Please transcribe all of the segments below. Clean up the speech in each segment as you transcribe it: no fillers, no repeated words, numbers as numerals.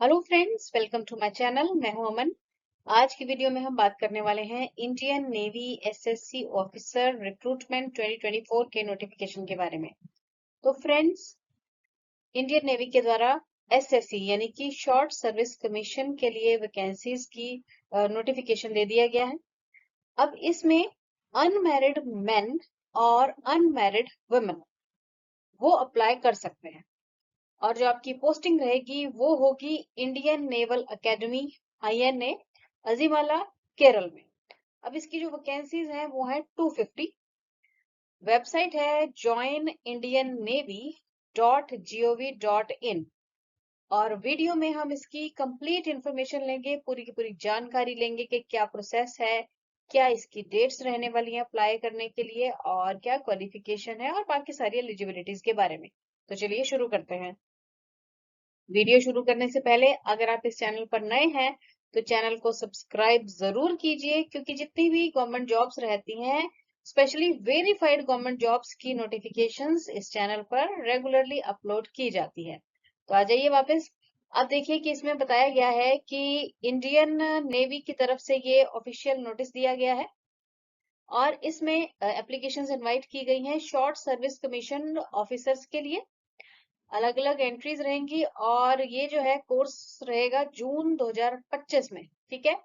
Hello friends, welcome to my channel. मैं हूं अमन। आज की वीडियो में हम बात करने वाले हैं Indian navy SSC officer recruitment 2024 के नोटिफिकेशन के बारे में। तो फ्रेंड्स, इंडियन नेवी के द्वारा एसएससी यानी कि शॉर्ट सर्विस कमीशन के लिए वैकेंसीज की नोटिफिकेशन दे दिया गया है। अब इसमें अनमैरिड मेन और अनमैरिड वुमेन वो अप्लाई कर सकते हैं और जो आपकी पोस्टिंग रहेगी वो होगी Indian naval Academy INA Ezhimala, Kerala में। अब इसकी जो वैकेंसीज हैं वो है 250। वेबसाइट है joinindiannavy.gov.in। और वीडियो में हम इसकी कंप्लीट इंफॉर्मेशन लेंगे, पूरी की पूरी जानकारी लेंगे कि क्या प्रोसेस है, क्या इसकी डेट्स रहने वाली हैं अप्लाई करने के लिए, और क्या क्वालिफिकेशन है और बाकी सारी एलिजिबिलिटीज के बारे में। तो चलिए शुरू करते हैं। वीडियो शुरू करने से पहले अगर आप इस चैनल पर नए हैं तो चैनल को सब्सक्राइब जरूर कीजिए, क्योंकि जितनी भी गवर्नमेंट जॉब्स रहती हैं, स्पेशली वेरीफाइड गवर्नमेंट जॉब्स की नोटिफिकेशंस इस चैनल पर रेगुलरली अपलोड की जाती है। तो आ जाइए वापस। अब देखिए कि इसमें बताया गया है कि इंडियन नेवी की तरफ से ये ऑफिशियल नोटिस दिया गया है और इसमें एप्लीकेशंस इनवाइट की गई हैं शॉर्ट सर्विस कमीशन ऑफिसर्स के लिए। अलग अलग एंट्रीज रहेंगी और ये जो है कोर्स रहेगा जून 2025 में। ठीक है।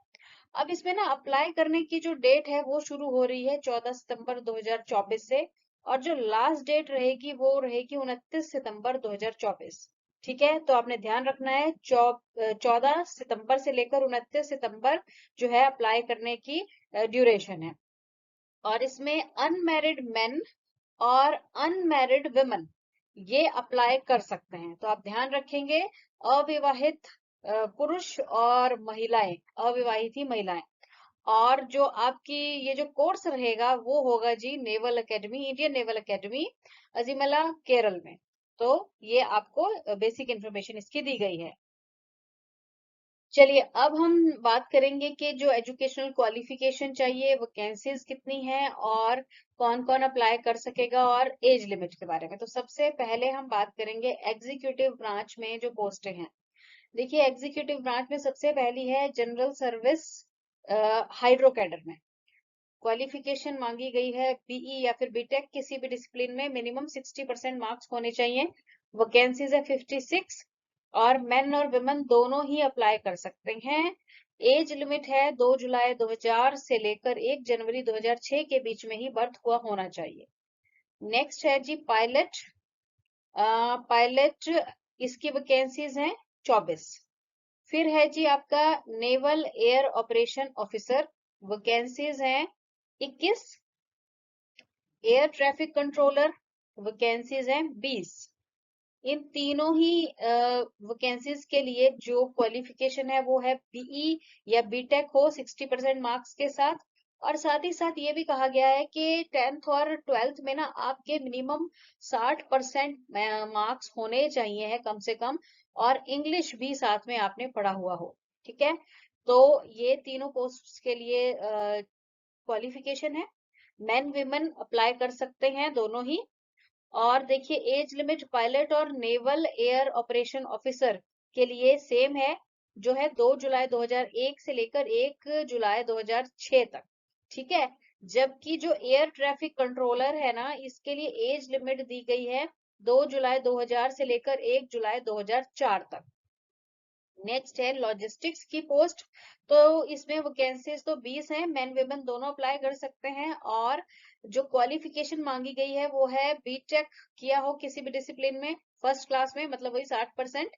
अब इसमें ना अप्लाई करने की जो डेट है वो शुरू हो रही है 14 सितंबर 2024 से, और जो लास्ट डेट रहेगी वो रहेगी 29 सितंबर 2024। ठीक है, तो आपने ध्यान रखना है 14 सितंबर से लेकर 29 सितंबर जो है अप्लाई करने की ड्यूरेशन है। और इसमें अनमैरिड मेन और अनमैरिड वुमेन ये अप्लाई कर सकते हैं। तो आप ध्यान रखेंगे, अविवाहित पुरुष और महिलाएं, अविवाहित ही महिलाएं। और जो आपकी ये जो कोर्स रहेगा वो होगा जी naval academy, Indian naval academy Ezhimala, Kerala में। तो ये आपको बेसिक इंफॉर्मेशन इसकी दी गई है। चलिए अब हम बात करेंगे कि जो एजुकेशनल क्वालिफिकेशन चाहिए, वैकेंसीज कितनी है और कौन कौन अप्लाई कर सकेगा और एज लिमिट के बारे में। तो सबसे पहले हम बात करेंगे एग्जीक्यूटिव ब्रांच में जो पोस्टें हैं। देखिए, एग्जीक्यूटिव ब्रांच में सबसे पहली है जनरल सर्विस हाइड्रो कैडर में। क्वालिफिकेशन मांगी गई है BE या फिर BTech किसी भी डिसिप्लिन में मिनिमम 60% मार्क्स होने चाहिए। वैकेंसीज है 56 और मेन और वुमेन दोनों ही अप्लाई कर सकते हैं। एज लिमिट है 2 जुलाई 2000 से लेकर 1 जनवरी 2006 के बीच में ही बर्थ हुआ होना चाहिए। नेक्स्ट है जी पायलट। पायलट इसकी वैकेंसीज हैं 24। फिर है जी आपका naval air operation officer, vacancies हैं 21। एयर ट्रैफिक कंट्रोलर वैकेंसीज हैं 20। इन तीनों ही वैकेंसीज के लिए जो क्वालिफिकेशन है वो है BE या BTech हो 60% मार्क्स के साथ। और साथ ही साथ ये भी कहा गया है कि 10th और 12th में ना आपके मिनिमम 60% मार्क्स होने चाहिए है कम से कम, और इंग्लिश भी साथ में आपने पढ़ा हुआ हो। ठीक है, तो ये तीनों पोस्ट के लिए क्वालिफिकेशन है। मेन विमेन अप्लाई कर सकते हैं दोनों ही। और देखिए, एज लिमिट पायलट और नेवल एयर ऑपरेशन ऑफिसर के लिए सेम है, जो है 2 जुलाई 2001 से लेकर 1 जुलाई 2006 तक। ठीक है, जबकि जो एयर ट्रैफिक कंट्रोलर है ना, इसके लिए एज लिमिट दी गई है 2 जुलाई 2000 से लेकर 1 जुलाई 2004 तक। नेक्स्ट है लॉजिस्टिक्स की पोस्ट। तो इसमें वैकेंसीज तो 20 हैं, मेन वुमेन दोनों अप्लाई कर सकते हैं। और जो क्वालिफिकेशन मांगी गई है वो है BTech किया हो किसी भी डिसिप्लिन में फर्स्ट क्लास में, मतलब वही 60%।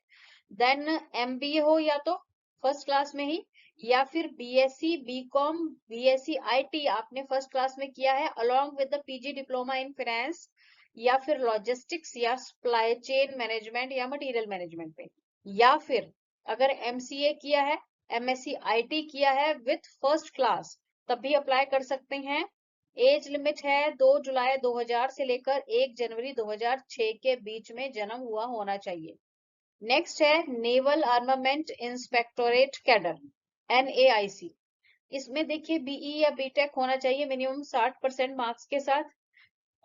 देन MBA हो या तो फर्स्ट क्लास में ही, या फिर BSc BCom BSc IT आपने फर्स्ट क्लास में किया है along with the PG diploma in finance, या फिर लॉजिस्टिक्स या सप्लाई चेन मैनेजमेंट या मटेरियल मैनेजमेंट पे। या फिर अगर MCA किया है, MSc IT किया है विथ फर्स्ट क्लास, तब भी अप्लाई कर सकते हैं। एज लिमिट है 2 जुलाई 2000 से लेकर 1 जनवरी 2006 के बीच में जन्म हुआ होना चाहिए। नेक्स्ट है नेवल आर्मामेंट इंस्पेक्टोरेट कैडर, NAIC। इसमें देखिए BE या BTech होना चाहिए मिनिमम 60% मार्क्स के साथ।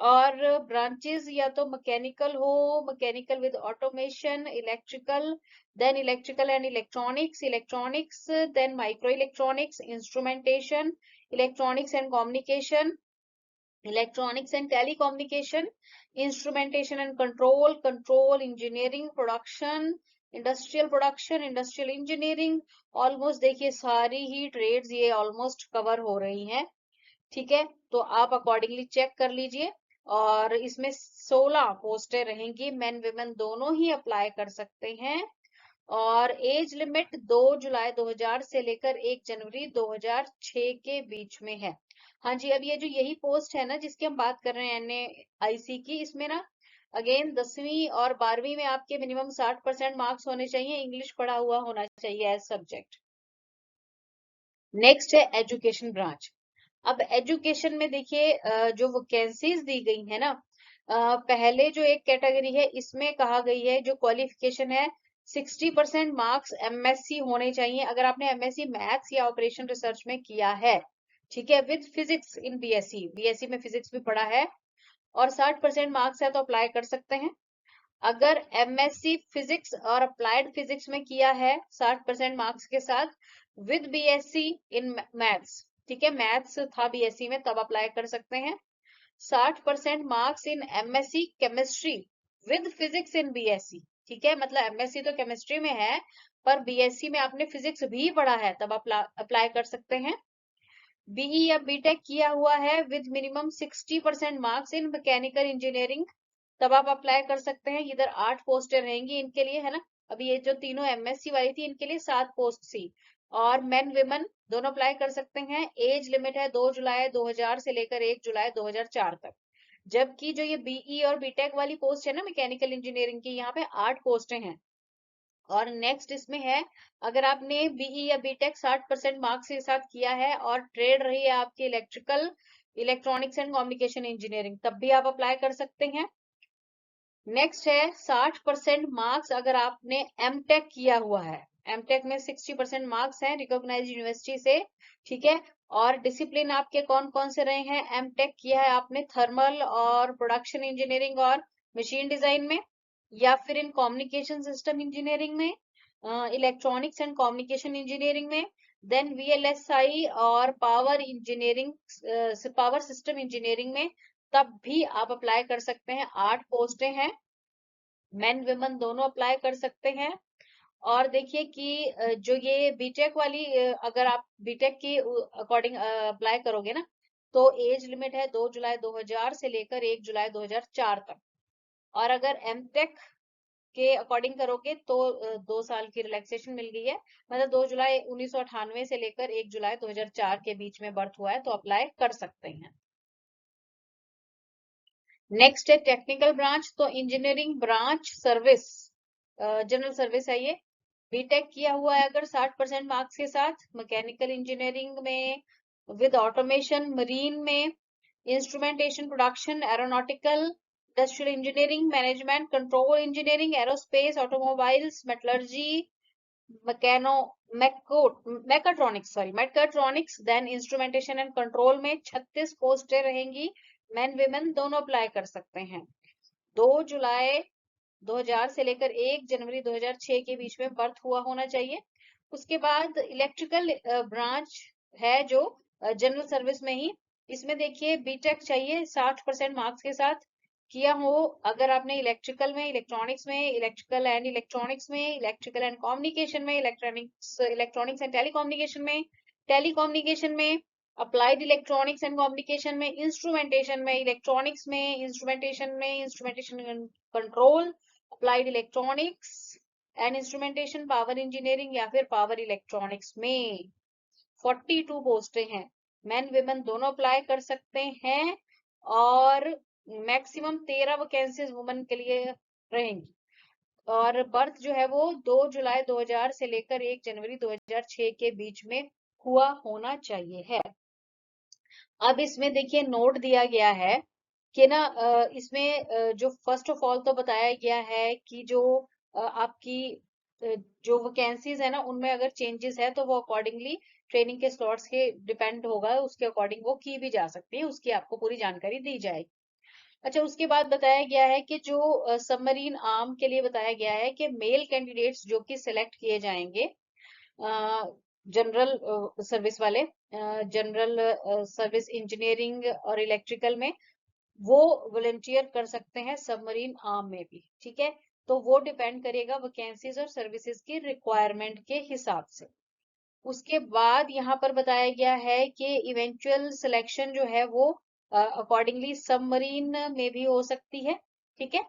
और ब्रांचेस या तो मैकेनिकल हो, mechanical with automation, electrical, then electrical and electronics, electronics, then micro electronics, instrumentation, electronics and communication, electronics and telecommunication, instrumentation and control, control engineering, production, industrial engineering, almost देखिए सारी ही trades ये almost cover हो रही हैं। ठीक है, तो आप अकॉर्डिंगली चेक कर लीजिए। और इसमें 16 पोस्टें रहेंगी, मेन विमेन दोनों ही अप्लाई कर सकते हैं। और एज लिमिट 2 जुलाई 2000 से लेकर 1 जनवरी 2006 के बीच में है। हाँ जी, अब ये जो यही पोस्ट है ना जिसकी हम बात कर रहे हैं NAIC की, इसमें ना अगेन 10वीं और 12वीं में आपके मिनिमम 60% मार्क्स होने चाहिए, इंग्लिश पढ़ा हुआ होना चाहिए एज सब्जेक्ट। नेक्स्ट है एजुकेशन ब्रांच। अब एजुकेशन में देखिए जो वैकेंसीज दी गई है ना, पहले जो एक कैटेगरी है इसमें कहा गई है जो क्वालिफिकेशन है 60% मार्क्स MSc होने चाहिए अगर आपने MSc मैथ्स या ऑपरेशन रिसर्च में किया है। ठीक है, विद फिजिक्स इन BSc में फिजिक्स भी पढ़ा है और 60% मार्क्स है तो अप्लाई कर सकते हैं। अगर MSc फिजिक्स और अप्लाइड फिजिक्स में किया है 60% मार्क्स के साथ विद BSc इन मैथ्स, ठीक है मैथ्स था BSc में तब अप्लाई कर सकते हैं। 60% marks in MSc chemistry with physics in BSc, ठीक है मतलब MSc तो केमिस्ट्री में है पर BSc में आपने फिजिक्स भी पढ़ा है तब अप्लाई कर सकते हैं। BE या BTech किया हुआ है with minimum 60% marks in mechanical engineering तब आप अप्लाई कर सकते हैं। इधर 8 पोस्टें रहेंगी इनके लिए, है ना। अभी ये जो तीनों MSc वाली थी इनके लिए 7 पोस्ट थी और मेन विमेन दोनों अप्लाई कर सकते हैं। एज लिमिट है 2 जुलाई 2000 से लेकर 1 जुलाई 2004 तक। जबकि जो ये BE और BTech वाली पोस्ट है ना मैकेनिकल इंजीनियरिंग की, यहाँ पे 8 पोस्टें हैं। और नेक्स्ट इसमें है अगर आपने BE या BTech 60% मार्क्स के साथ किया है और ट्रेड रही है आपकी electrical, electronics and communication engineering तब भी आप अप्लाई कर सकते हैं। नेक्स्ट है 60% मार्क्स अगर आपने MTech किया हुआ है, MTech में 60% मार्क्स हैं रिकॉग्नाइज यूनिवर्सिटी से, ठीक है। और डिसिप्लिन आपके कौन कौन से रहे हैं, MTech किया है आपने थर्मल और प्रोडक्शन इंजीनियरिंग और मशीन डिजाइन में, या फिर इन कम्युनिकेशन सिस्टम इंजीनियरिंग में, इलेक्ट्रॉनिक्स एंड कम्युनिकेशन इंजीनियरिंग में, देन VLSI और power engineering, power system engineering में तब भी आप अप्लाई कर सकते हैं। 8 पोस्टें हैं, मेन विमेन दोनों अप्लाई कर सकते हैं। और देखिए कि जो ये BTech वाली अगर आप BTech की अकॉर्डिंग अप्लाई करोगे ना तो एज लिमिट है 2 जुलाई 2000 से लेकर 1 जुलाई 2004 तक। और अगर MTech के अकॉर्डिंग करोगे तो 2 साल की रिलैक्सेशन मिल गई है, मतलब 2 जुलाई 1998 से लेकर 1 जुलाई 2004 के बीच में बर्थ हुआ है तो अप्लाई कर सकते हैं। नेक्स्ट है टेक्निकल ब्रांच, तो engineering branch service, general service है ये। BTech किया हुआ है अगर 60% मार्क्स के साथ मैकेनिकल इंजीनियरिंग में विद ऑटोमेशन, मरीन में, instrumentation production, aeronautical, industrial engineering, management control engineering, aerospace, automobiles, metallurgy, mechano mechatronics, then instrumentation and control में 36 पोस्टें रहेंगी, मेन विमेन दोनों अप्लाई कर सकते हैं। 2 जुलाई 2000 से लेकर 1 जनवरी 2006 के बीच में बर्थ हुआ होना चाहिए। उसके बाद इलेक्ट्रिकल ब्रांच है जो जनरल सर्विस में ही, इसमें देखिए BTech चाहिए 60% मार्क्स के साथ किया हो अगर आपने इलेक्ट्रिकल में, इलेक्ट्रॉनिक्स में, इलेक्ट्रिकल एंड कम्युनिकेशन में, इलेक्ट्रॉनिक्स एंड टेलीकम्युनिकेशन में, अप्लाइड इलेक्ट्रॉनिक्स एंड कम्युनिकेशन में, इंस्ट्रूमेंटेशन में, इलेक्ट्रॉनिक्स में, instrumentation control, applied electronics and instrumentation, power engineering या फिर पावर इलेक्ट्रॉनिक्स में 42 पोस्टें हैं, मेन विमेन दोनों अप्लाई कर सकते हैं। और मैक्सिमम 13 वैकेंसीज वुमेन के लिए रहेंगी। और बर्थ जो है वो 2 जुलाई 2000 से लेकर 1 जनवरी 2006 के बीच में हुआ होना चाहिए है। अब इसमें देखिए नोट दिया गया है कि ना इसमें जो फर्स्ट ऑफ ऑल तो बताया गया है कि जो आपकी जो वैकेंसीज है ना उनमें अगर चेंजेस है तो वो अकॉर्डिंगली ट्रेनिंग के स्लॉट्स के डिपेंड होगा, उसके अकॉर्डिंग वो की भी जा सकती है, उसकी आपको पूरी जानकारी दी जाएगी। अच्छा, उसके बाद बताया गया है कि जो सबमरीन आर्म के लिए बताया गया है कि मेल कैंडिडेट्स जो कि सिलेक्ट किए जाएंगे जनरल सर्विस वाले, जनरल सर्विस इंजीनियरिंग और इलेक्ट्रिकल में, वो वॉलंटियर कर सकते हैं सबमरीन आर्म में भी। ठीक है, तो वो डिपेंड करेगा वैकेंसीज और सर्विसेज की रिक्वायरमेंट के हिसाब से। उसके बाद यहाँ पर बताया गया है कि इवेंचुअल सिलेक्शन जो है वो अकॉर्डिंगली सबमरीन में भी हो सकती है। ठीक है,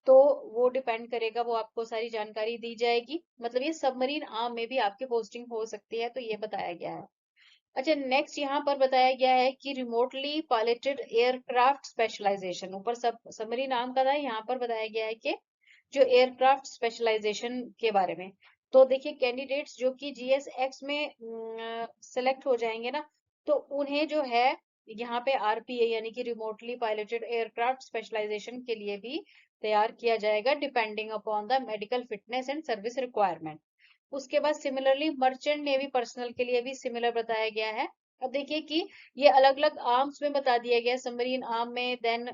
तो वो डिपेंड करेगा, वो आपको सारी जानकारी दी जाएगी। मतलब ये सबमरीन आर्म में भी आपकी पोस्टिंग हो सकती है, तो ये बताया गया है। अच्छा, नेक्स्ट यहाँ पर बताया गया है कि रिमोटली पायलटेड एयरक्राफ्ट स्पेशलाइजेशन, ऊपर सब सबमरीन आर्म का था, यहाँ पर बताया गया है कि जो एयरक्राफ्ट स्पेशलाइजेशन के बारे में। तो देखिए, कैंडिडेट्स जो कि GSX में सेलेक्ट हो जाएंगे ना, तो उन्हें जो है यहाँ पे RPA यानी कि रिमोटली पायलटेड एयरक्राफ्ट स्पेशलाइजेशन के लिए भी तैयार किया जाएगा, depending upon the medical fitness and service requirement. उसके बाद सिमिलरली मर्चेंट नेवी पर्सनल के लिए भी सिमिलर बताया गया है। अब देखिए कि ये अलग अलग आर्म्स में बता दिया गया, सबमरीन आर्म में, then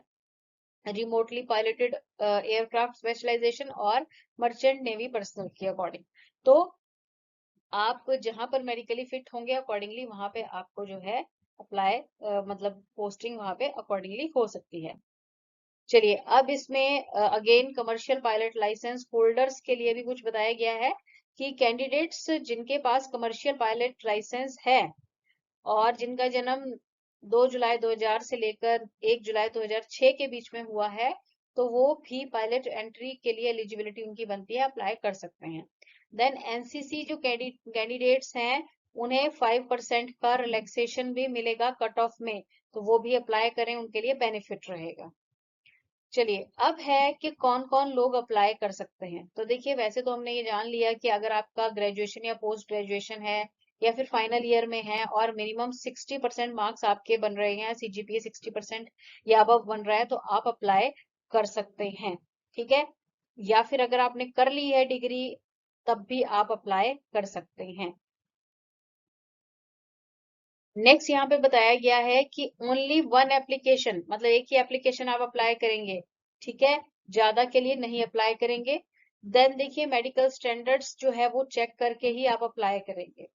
remotely piloted aircraft specialisation और मर्चेंट नेवी पर्सनल के अकॉर्डिंग। तो आप जहां पर मेडिकली फिट होंगे अकॉर्डिंगली वहां पे आपको जो है अप्लाई, मतलब पोस्टिंग वहां पे अकॉर्डिंगली हो सकती है। चलिए, अब इसमें again commercial pilot licence holders के लिए भी कुछ बताया गया है कि कैंडिडेट्स जिनके पास कमर्शियल पायलट लाइसेंस है और जिनका जन्म 2 जुलाई 2000 से लेकर 1 जुलाई 2006 के बीच में हुआ है, तो वो भी पायलट एंट्री के लिए एलिजिबिलिटी उनकी बनती है, अप्लाई कर सकते हैं। देन NCC जो कैंडिडेट्स हैं, उन्हें 5% का रिलैक्सेशन भी मिलेगा कट ऑफ में, तो वो भी अप्लाई करें, उनके लिए बेनिफिट रहेगा। चलिए, अब है कि कौन कौन लोग अप्लाई कर सकते हैं। तो देखिए, वैसे तो हमने ये जान लिया कि अगर आपका ग्रेजुएशन या पोस्ट ग्रेजुएशन है या फिर फाइनल ईयर में है और मिनिमम 60% मार्क्स आपके बन रहे हैं, CGPA 60% या अबव बन रहा है, तो आप अप्लाई कर सकते हैं। ठीक है, या फिर अगर आपने कर ली है डिग्री, तब भी आप अप्लाई कर सकते हैं। नेक्स्ट यहाँ पे बताया गया है कि ओनली वन एप्लीकेशन, मतलब एक ही एप्लीकेशन आप अप्लाई करेंगे। ठीक है, ज्यादा के लिए नहीं अप्लाई करेंगे। देन देखिए, मेडिकल स्टैंडर्ड्स जो है वो चेक करके ही आप अप्लाई करेंगे।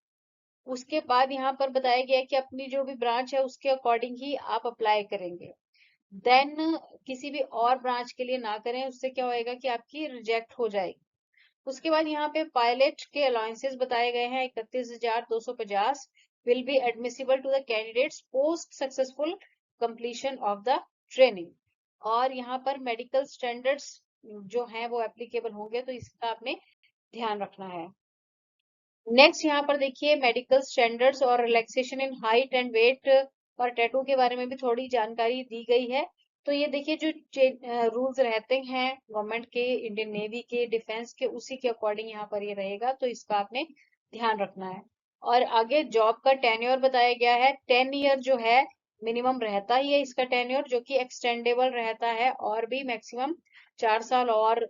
उसके बाद यहाँ पर बताया गया है कि अपनी जो भी ब्रांच है उसके अकॉर्डिंग ही आप अप्लाई करेंगे। देन किसी भी और ब्रांच के लिए ना करें, उससे क्या होएगा कि आपकी रिजेक्ट हो जाएगी। उसके बाद यहाँ पे पायलट के अलाउंसेस बताए गए हैं, 31,250 will be admissible to the candidates post successful completion of the training. और यहाँ पर मेडिकल स्टैंडर्ड्स जो हैं वो एप्लीकेबल होंगे, तो इसका आपने ध्यान रखना है। नेक्स्ट यहाँ पर देखिए, मेडिकल स्टैंडर्ड्स और relaxation in height and weight और टैटू के बारे में भी थोड़ी जानकारी दी गई है। तो ये देखिए, जो रूल्स रहते हैं गवर्नमेंट के, इंडियन नेवी के, डिफेंस के, उसी के अकॉर्डिंग यहाँ पर ये रहेगा, तो इसका आपने ध्यान रखना है। और आगे जॉब का टेन्योर बताया गया है, 10 ईयर जो है मिनिमम रहता ही है इसका टेन्योर, जो कि एक्सटेंडेबल रहता है और भी मैक्सिमम 4 साल और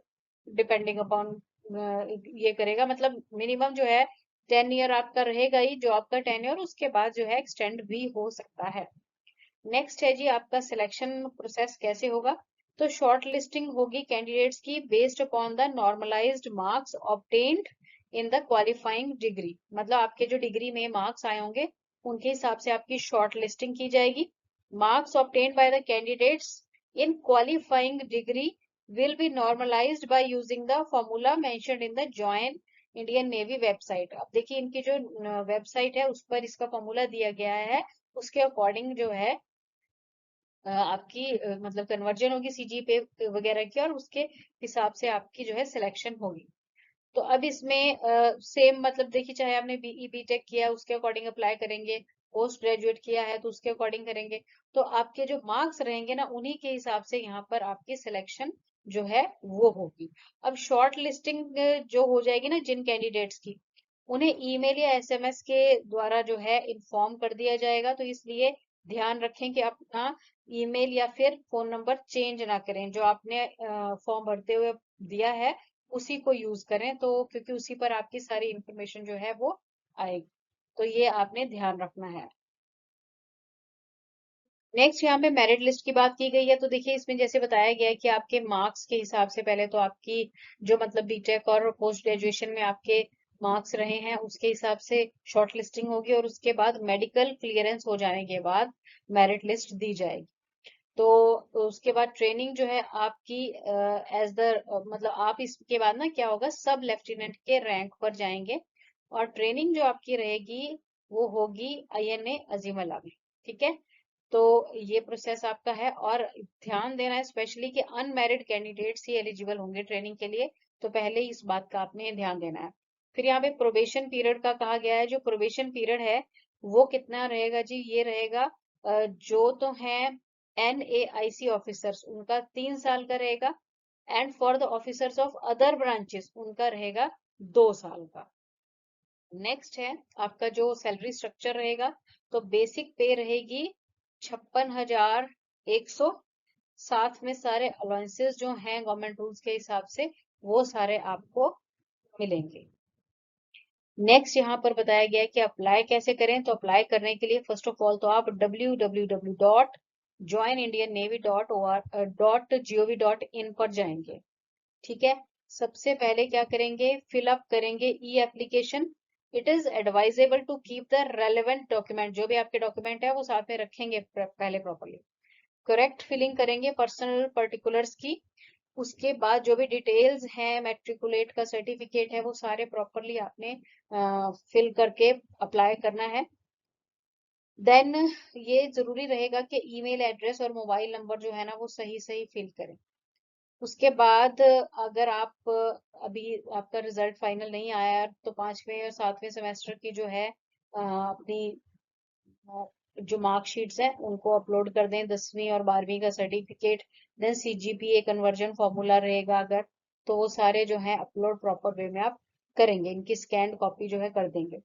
डिपेंडिंग अपॉन ये करेगा। मतलब मिनिमम जो है 10 ईयर आपका रहेगा ही जॉब का टेन्योर, उसके बाद जो है एक्सटेंड भी हो सकता है। नेक्स्ट है जी, आपका सिलेक्शन प्रोसेस कैसे होगा। तो शॉर्ट लिस्टिंग होगी कैंडिडेट्स की based upon the normalised marks obtained in the qualifying degree. मतलब आपके जो डिग्री में मार्क्स आए होंगे उनके हिसाब से आपकी शॉर्ट लिस्टिंग की जाएगी। Marks obtained by the candidates in qualifying degree will be normalized by using the formula mentioned in the join Indian navy website. अब देखिए, इनकी जो वेबसाइट है उस पर इसका फॉर्मूला दिया गया है, उसके अकॉर्डिंग जो है आपकी मतलब कन्वर्जन होगी CGPA वगैरह की, और उसके हिसाब से आपकी जो है सिलेक्शन होगी। तो अब इसमें सेम, मतलब देखिए, चाहे आपने BE BTech किया उसके अकॉर्डिंग अप्लाई करेंगे, पोस्ट ग्रेजुएट किया है तो उसके अकॉर्डिंग करेंगे। तो आपके जो मार्क्स रहेंगे ना, उन्हीं के हिसाब से यहाँ पर आपकी सिलेक्शन जो है वो होगी। अब शॉर्ट लिस्टिंग जो हो जाएगी ना जिन कैंडिडेट्स की, उन्हें ईमेल या SMS के द्वारा जो है इन्फॉर्म कर दिया जाएगा। तो इसलिए ध्यान रखें कि अपना ईमेल या फिर फोन नंबर चेंज ना करें, जो आपने फॉर्म भरते हुए दिया है उसी को यूज करें, तो क्योंकि उसी पर आपकी सारी इंफॉर्मेशन जो है वो आएगी। तो ये आपने ध्यान रखना है। नेक्स्ट यहाँ पे मेरिट लिस्ट की बात की गई है, तो देखिए इसमें जैसे बताया गया है कि आपके मार्क्स के हिसाब से पहले तो आपकी जो मतलब बीटेक और पोस्ट ग्रेजुएशन में आपके मार्क्स रहे हैं उसके हिसाब से शॉर्ट लिस्टिंग होगी, और उसके बाद मेडिकल क्लियरेंस हो जाने के बाद मेरिट लिस्ट दी जाएगी। तो उसके बाद ट्रेनिंग जो है आपकी एज द मतलब आप इसके बाद ना क्या होगा, सब लेफ्टिनेंट के रैंक पर जाएंगे, और ट्रेनिंग जो आपकी रहेगी वो होगी INA अजीमल में। ठीक है, तो ये प्रोसेस आपका है, और ध्यान देना है स्पेशली कि अनमैरिड कैंडिडेट्स ही एलिजिबल होंगे ट्रेनिंग के लिए, तो पहले ही इस बात का आपने ध्यान देना है। फिर यहाँ पे प्रोबेशन पीरियड का कहा गया है, जो प्रोबेशन पीरियड है वो कितना रहेगा जी, ये रहेगा जो तो है NAIC ऑफिसर्स उनका 3 साल का रहेगा, and for the officers of other branches उनका रहेगा 2 साल का। नेक्स्ट है आपका जो सैलरी स्ट्रक्चर रहेगा, तो बेसिक पे रहेगी 56,100, साथ में सारे अलाउंसेस जो हैं गवर्नमेंट रूल्स के हिसाब से वो सारे आपको मिलेंगे। नेक्स्ट यहाँ पर बताया गया है कि अप्लाई कैसे करें, तो अप्लाई करने के लिए फर्स्ट ऑफ ऑल तो आप www.joinindiannavy.gov.in पर जाएंगे। ठीक है, सबसे पहले क्या करेंगे, फिल अप करेंगे e application. It is advisable to keep the relevant document, जो भी आपके डॉक्यूमेंट है वो साथ में रखेंगे पहले प्रॉपरली। करेक्ट फिलिंग करेंगे पर्सनल पर्टिकुलर्स की। उसके बाद जो भी डिटेल्स हैं, मैट्रिकुलेट का सर्टिफिकेट है, वो सारे प्रॉपरली आपने फिल करके अप्लाई करना है। देन ये जरूरी रहेगा कि ईमेल एड्रेस और मोबाइल नंबर जो है ना वो सही सही फिल करें। उसके बाद अगर आप अभी आपका रिजल्ट फाइनल नहीं आया है, तो 5वें और 7वें सेमेस्टर की जो है अपनी जो मार्कशीट्स हैं उनको अपलोड कर दें, 10वीं और 12वीं का certificate. Then CGPA conversion formula रहेगा अगर, तो वो सारे जो है अपलोड प्रॉपर वे में आप करेंगे, इनकी स्कैन कॉपी जो है कर देंगे।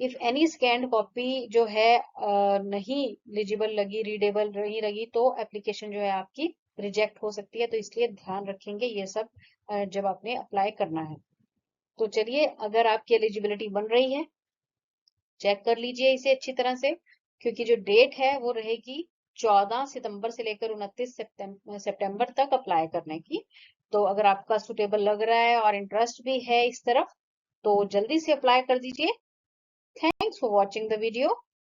इफ एनी स्कैन कॉपी जो है नहीं एलिजिबल लगी, रीडेबल नहीं लगी, तो एप्लीकेशन जो है आपकी रिजेक्ट हो सकती है, तो इसलिए ध्यान रखेंगे ये सब जब आपने अप्लाई करना है। तो चलिए, अगर आपकी एलिजिबिलिटी बन रही है चेक कर लीजिए इसे अच्छी तरह से, क्योंकि जो डेट है वो रहेगी 14 सितंबर से लेकर 29 सितंबर तक अप्लाई करने की। तो अगर आपका सुटेबल लग रहा है और इंटरेस्ट भी है इस तरफ, तो जल्दी से अप्लाई कर दीजिए। Thanks for watching the video.